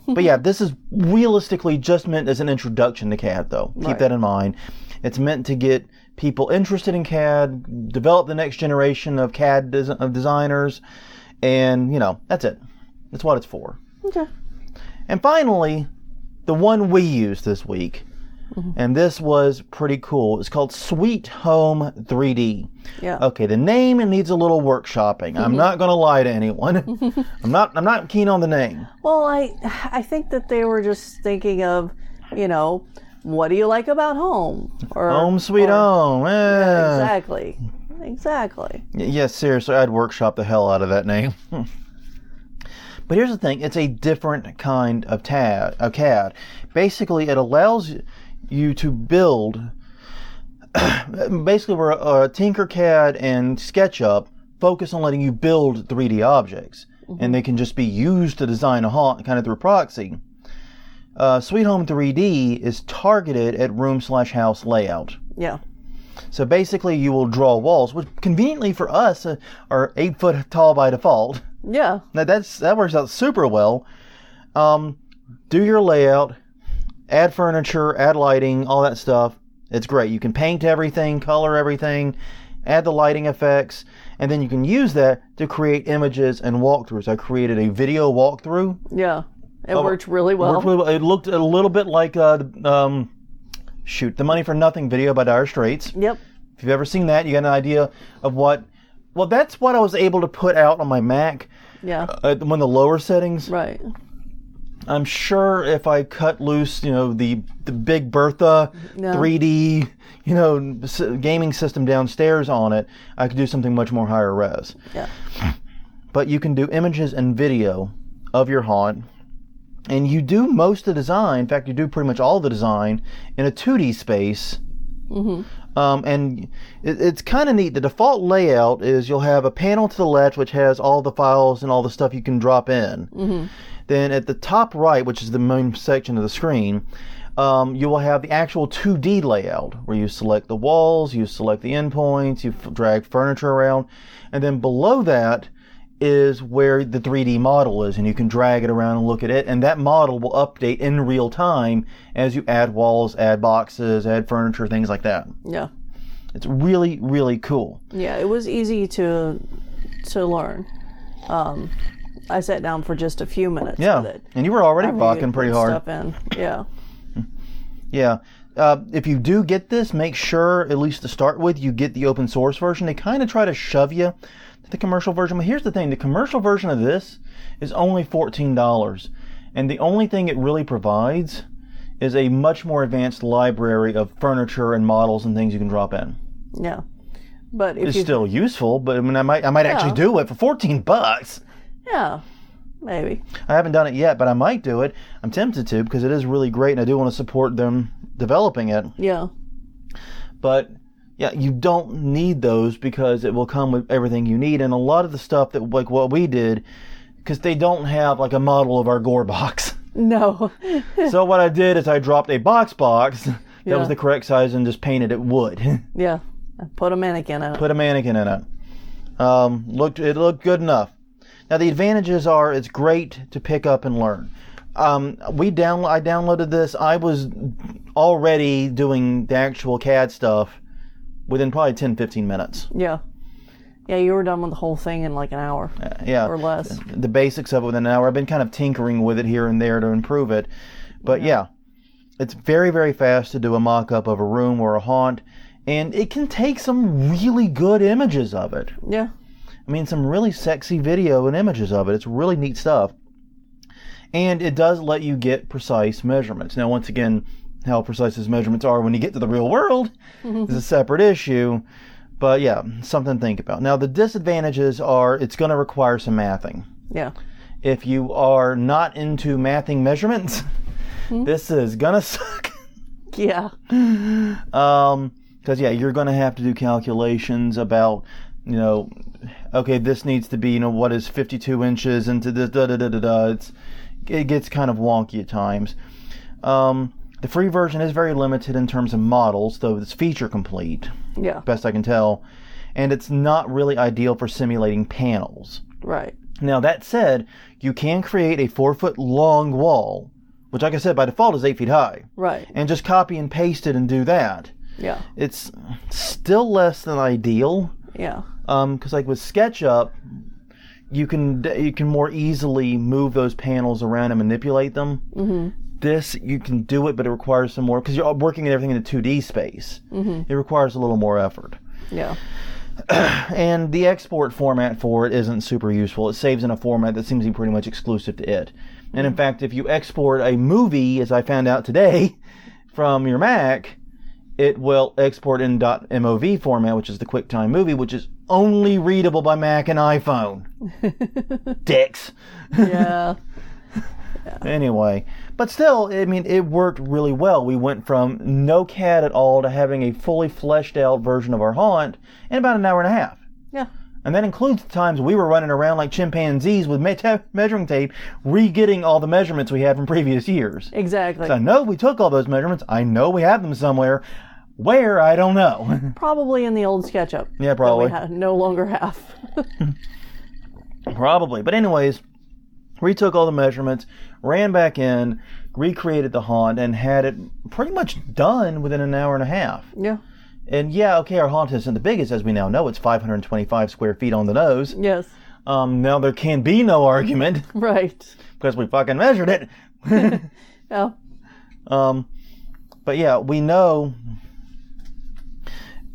But yeah, this is realistically just meant as an introduction to CAD, though. Keep that in mind. It's meant to get people interested in CAD, develop the next generation of CAD designers, and, that's it. That's what it's for. Okay. And finally, the one we used this week, and this was pretty cool. It's called Sweet Home 3D. Yeah. Okay, the name needs a little workshopping. I'm not going to lie to anyone. I'm not keen on the name. Well, I think that they were just thinking of, what do you like about home? Or Home Sweet Home. Yeah, exactly. Yes, seriously, I'd workshop the hell out of that name. But here's the thing, it's a different kind of CAD. Basically, it allows you to build, basically where Tinkercad and SketchUp focus on letting you build 3D objects, and they can just be used to design a haunt kind of through proxy. Sweet Home 3D is targeted at room/house layout. Yeah. So basically, you will draw walls, which conveniently for us are 8 foot tall by default. Yeah. Now that works out super well. Do your layout, add furniture, add lighting, all that stuff. It's great. You can paint everything, color everything, add the lighting effects, and then you can use that to create images and walkthroughs. I created a video walkthrough. Yeah. It worked really well. It looked a little bit like The Money for Nothing video by Dire Straits. Yep. If you've ever seen that, you get an idea of what... Well, that's what I was able to put out on my Mac. Yeah. One of the lower settings. Right. I'm sure if I cut loose, the Big Bertha 3D, gaming system downstairs on it, I could do something much more higher res. Yeah. But you can do images and video of your haunt. And you do most of the design, in fact, you do pretty much all the design in a 2D space. And it's kind of neat. The default layout is you'll have a panel to the left which has all the files and all the stuff you can drop in. Then at the top right, which is the main section of the screen, you will have the actual 2D layout where you select the walls, you select the endpoints, you drag furniture around, and then below that is where the 3D model is, and you can drag it around and look at it, and that model will update in real time as you add walls, add boxes, add furniture, things like that. Yeah. It's really, really cool. Yeah, it was easy to learn. I sat down for just a few minutes with it. And you were already rocking pretty hard. Stuff in. Yeah. Yeah. If you do get this, make sure, at least to start with, you get the open source version. They kind of try to shove you to the commercial version. But here's the thing. The commercial version of this is only $14. And the only thing it really provides is a much more advanced library of furniture and models and things you can drop in. Yeah. But if it's still useful, but I mean, I might actually do it for $14. Yeah, maybe. I haven't done it yet, but I might do it. I'm tempted to because it is really great, and I do want to support them developing it. Yeah. But yeah, you don't need those because it will come with everything you need, and a lot of the stuff that like what we did, because they don't have like a model of our gore box. No. So what I did is I dropped a box that was the correct size and just painted it wood. Yeah. Put a mannequin in it. It looked good enough. Now the advantages are it's great to pick up and learn. I downloaded this. I was already doing the actual CAD stuff within probably 10-15 minutes. Yeah. Yeah, you were done with the whole thing in like an hour. Or less. The basics of it within an hour. I've been kind of tinkering with it here and there to improve it. But yeah, it's very, very fast to do a mock-up of a room or a haunt. And it can take some really good images of it. Yeah. I mean, some really sexy video and images of it. It's really neat stuff. And it does let you get precise measurements. Now, once again, how precise those measurements are when you get to the real world is a separate issue. But yeah, something to think about. Now, the disadvantages are it's going to require some mathing. Yeah. If you are not into mathing measurements, this is going to suck. Yeah. Because, you're going to have to do calculations about, okay, this needs to be, what is 52 inches into this, It gets kind of wonky at times. The free version is very limited in terms of models, though it's feature complete. Yeah. Best I can tell. And it's not really ideal for simulating panels. Right. Now, that said, you can create a 4-foot long wall, which, like I said, by default is 8 feet high. Right. And just copy and paste it and do that. Yeah. It's still less than ideal. Yeah. Because like with SketchUp, you can more easily move those panels around and manipulate them. Mm-hmm. This, you can do it, but it requires some more, because you're working everything in a 2D space. Mm-hmm. It requires a little more effort. Yeah. And the export format for it isn't super useful. It saves in a format that seems to be pretty much exclusive to it. And in fact, if you export a movie, as I found out today, from your Mac, it will export in .mov format, which is the QuickTime movie, which is only readable by Mac and iPhone. Dicks. Yeah. Anyway, but still, I mean, it worked really well. We went from no CAD at all to having a fully fleshed out version of our haunt in about an hour and a half. Yeah. And that includes the times we were running around like chimpanzees with measuring tape, re-getting all the measurements we had from previous years. Exactly. So I know we took all those measurements. I know we have them somewhere. Where, I don't know. Probably in the old SketchUp. Yeah, probably. That we no longer have. Probably. But anyways, retook all the measurements, ran back in, recreated the haunt, and had it pretty much done within an hour and a half. Yeah. And yeah, okay, our haunt isn't the biggest, as we now know. It's 525 square feet on the nose. Yes. Now there can be no argument. Right. Because we fucking measured it. Yeah. But yeah, we know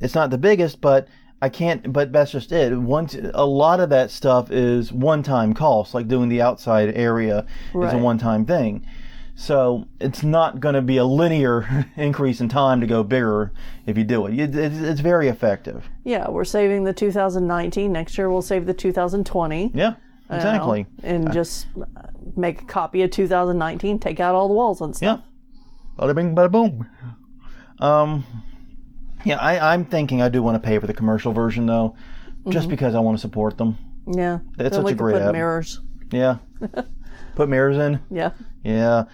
it's not the biggest, but that's just it. A lot of that stuff is one-time cost, like doing the outside area is a one-time thing. So it's not going to be a linear increase in time to go bigger if you do it. It's very effective. Yeah, we're saving the 2019. Next year we'll save the 2020. Yeah, exactly. And just make a copy of 2019, take out all the walls and stuff. Yeah. Bada bing, bada boom. Yeah, I'm thinking I do want to pay for the commercial version, though, just because I want to support them. Yeah. It's such a great app. Put mirrors. Yeah. Put mirrors in? Yeah. Yeah.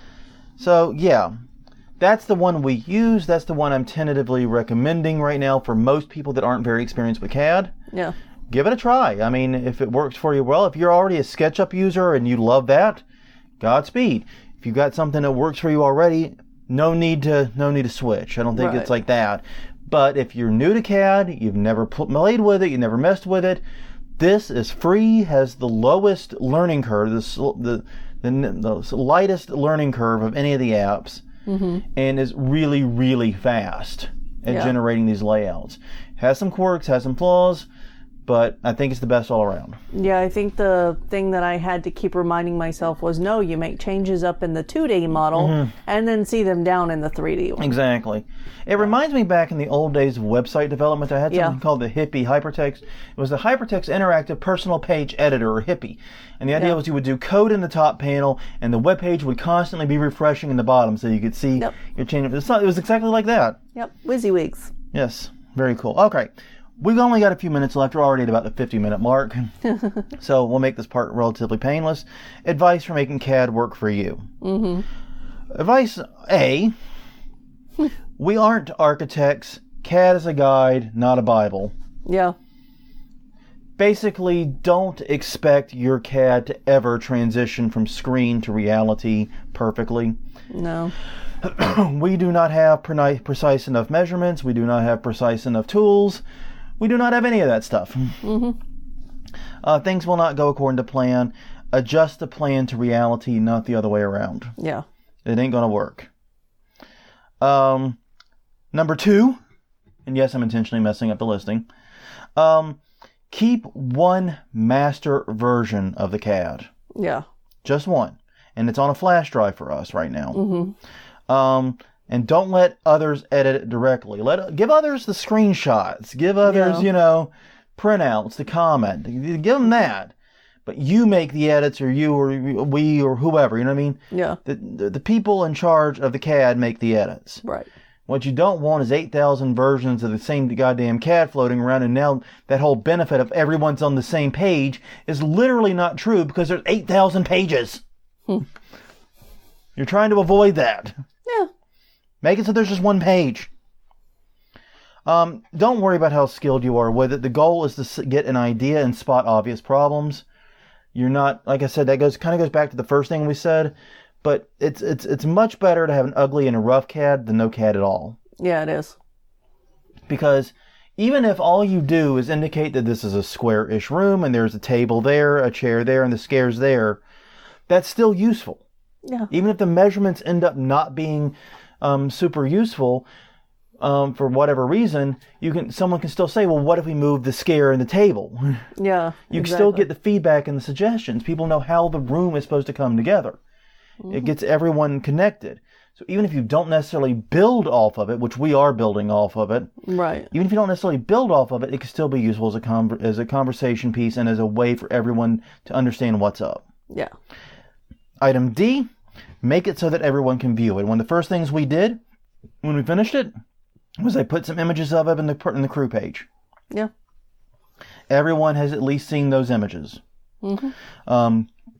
So, yeah. That's the one we use. That's the one I'm tentatively recommending right now for most people that aren't very experienced with CAD. Yeah. Give it a try. I mean, if it works for you well, if you're already a SketchUp user and you love that, Godspeed. If you've got something that works for you already, no need to switch. I don't think it's like that. But if you're new to CAD, you've never played with it, you never messed with it, this is free, has the lowest learning curve, the lightest learning curve of any of the apps, and is really, really fast at generating these layouts. Has some quirks, has some flaws, but I think it's the best all around. Yeah, I think the thing that I had to keep reminding myself was, no, you make changes up in the 2D model and then see them down in the 3D one. Exactly. It reminds me back in the old days of website development, I had something called the Hippie Hypertext. It was the Hypertext Interactive Personal Page Editor, or Hippie. And the idea was you would do code in the top panel, and the web page would constantly be refreshing in the bottom so you could see your change. It was exactly like that. Yep, WYSIWYGs. Yes, very cool. Okay. We've only got a few minutes left. We're already at about the 50-minute mark. So we'll make this part relatively painless. Advice for making CAD work for you. Advice A, we aren't architects. CAD is a guide, not a Bible. Yeah. Basically, don't expect your CAD to ever transition from screen to reality perfectly. No. We do not have precise enough measurements. We do not have precise enough tools. We do not have any of that stuff. Things will not go according to plan. Adjust the plan to reality, not the other way around. Yeah. It ain't going to work. Number 2, and yes, I'm intentionally messing up the listing. Keep one master version of the CAD. Yeah. Just one. And it's on a flash drive for us right now. And don't let others edit it directly. Give others the screenshots. Give others, printouts to comment. Give them that. But you make the edits, or you, or we, or whoever. You know what I mean? Yeah. The people in charge of the CAD make the edits. Right. What you don't want is 8,000 versions of the same goddamn CAD floating around, and now that whole benefit of everyone's on the same page is literally not true because there's 8,000 pages. You're trying to avoid that. Yeah. Make it so there's just one page. Don't worry about how skilled you are with it. The goal is to get an idea and spot obvious problems. You're not, like I said, that kind of goes back to the first thing we said, but it's much better to have an ugly and a rough CAD than no CAD at all. Yeah, it is. Because even if all you do is indicate that this is a square-ish room and there's a table there, a chair there, and the stairs there, that's still useful. Yeah. Even if the measurements end up not being super useful for whatever reason, someone can still say, well, what if we move the stair and the table? Yeah. You can still get the feedback and the suggestions. People know how the room is supposed to come together. It gets everyone connected. So even if you don't necessarily build off of it, which we are building off of it, right? Even if you don't necessarily build off of it, it can still be useful as a conversation piece and as a way for everyone to understand what's up. Yeah. Item D, make it so that everyone can view it. One of the first things we did when we finished it was I put some images of it in the crew page. Yeah. Everyone has at least seen those images.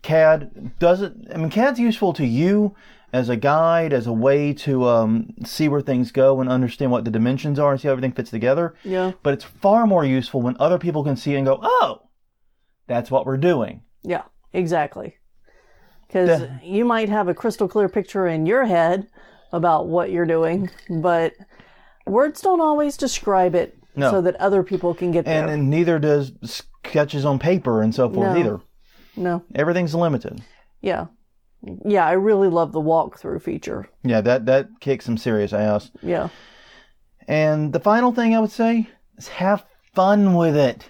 CAD doesn't. I mean, CAD's useful to you as a guide, as a way to see where things go and understand what the dimensions are and see how everything fits together. Yeah. But it's far more useful when other people can see it and go, "Oh, that's what we're doing." Yeah, exactly. Because you might have a crystal clear picture in your head about what you're doing, but words don't always describe it so that other people can get there. And neither does sketches on paper and so forth either. No. Everything's limited. Yeah. Yeah, I really love the walkthrough feature. Yeah, that kicks some serious ass. Yeah. And the final thing I would say is have fun with it.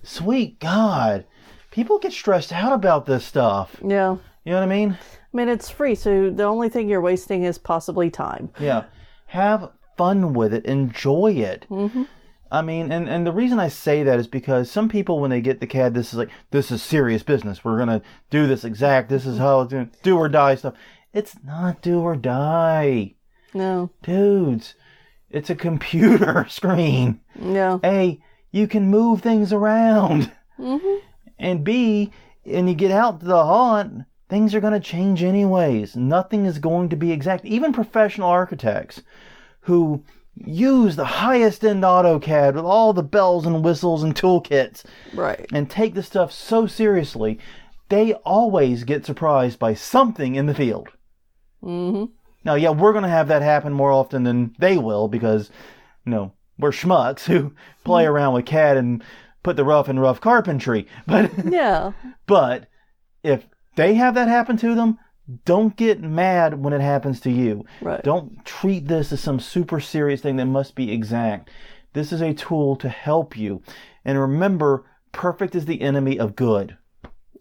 Sweet God. People get stressed out about this stuff. Yeah. You know what I mean? I mean, it's free, so the only thing you're wasting is possibly time. Yeah. Have fun with it. Enjoy it. I mean, and the reason I say that is because some people, when they get the CAD, this is serious business. We're going to do this this is how it's do or die stuff. It's not do or die. No. Dudes, it's a computer screen. No. A, you can move things around. And B, and you get out to the haunt, things are going to change anyways. Nothing is going to be exact. Even professional architects who use the highest end AutoCAD with all the bells and whistles and toolkits, right, and take this stuff so seriously, they always get surprised by something in the field. Mm-hmm. Now, yeah, we're going to have that happen more often than they will because, we're schmucks who play around with CAD and put the rough in rough carpentry. But yeah. But if they have that happen to them, don't get mad when it happens to you. Right. Don't treat this as some super serious thing that must be exact. This is a tool to help you. And remember, perfect is the enemy of good.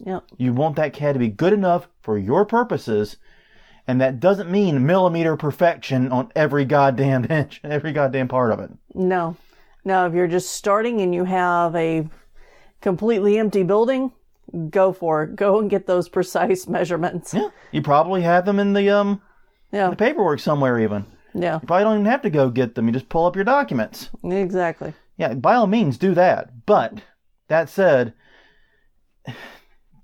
Yep. You want that CAD to be good enough for your purposes, and that doesn't mean millimeter perfection on every goddamn inch, every goddamn part of it. No. Now, if you're just starting and you have a completely empty building, go for it. Go and get those precise measurements. Yeah. You probably have them in the paperwork somewhere even. Yeah. You probably don't even have to go get them. You just pull up your documents. Exactly. Yeah, by all means, do that. But, that said,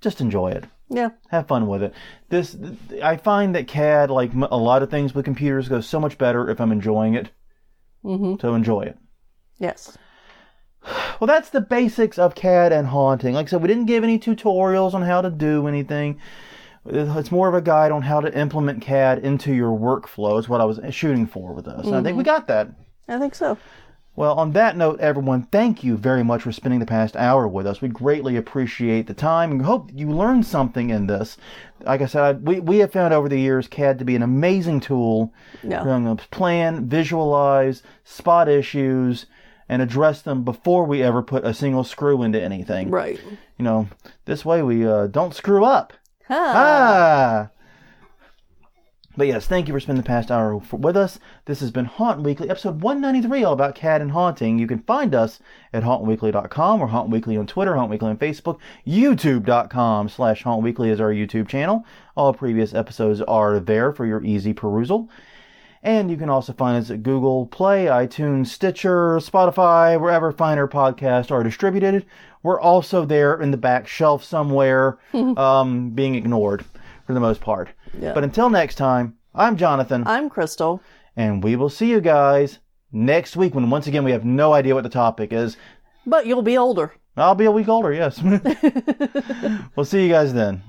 just enjoy it. Yeah. Have fun with it. I find that CAD, like a lot of things with computers, goes so much better if I'm enjoying it. Mm-hmm. So enjoy it. Yes. Well, that's the basics of CAD and haunting. Like I said, we didn't give any tutorials on how to do anything. It's more of a guide on how to implement CAD into your workflow is what I was shooting for with this. And I think we got that. I think so. Well, on that note, everyone, thank you very much for spending the past hour with us. We greatly appreciate the time and hope you learned something in this. Like I said, we have found over the years CAD to be an amazing tool to plan, visualize, spot issues, and address them before we ever put a single screw into anything. Right. This way we don't screw up. Ah. But yes, thank you for spending the past hour with us. This has been Haunt Weekly, episode 193, all about CAD and haunting. You can find us at hauntweekly.com or Haunt Weekly on Twitter, Haunt Weekly on Facebook. YouTube.com/Haunt Weekly is our YouTube channel. All previous episodes are there for your easy perusal. And you can also find us at Google Play, iTunes, Stitcher, Spotify, wherever finer podcasts are distributed. We're also there in the back shelf somewhere, being ignored for the most part. Yeah. But until next time, I'm Jonathan. I'm Crystal. And we will see you guys next week when once again we have no idea what the topic is. But you'll be older. I'll be a week older, yes. We'll see you guys then.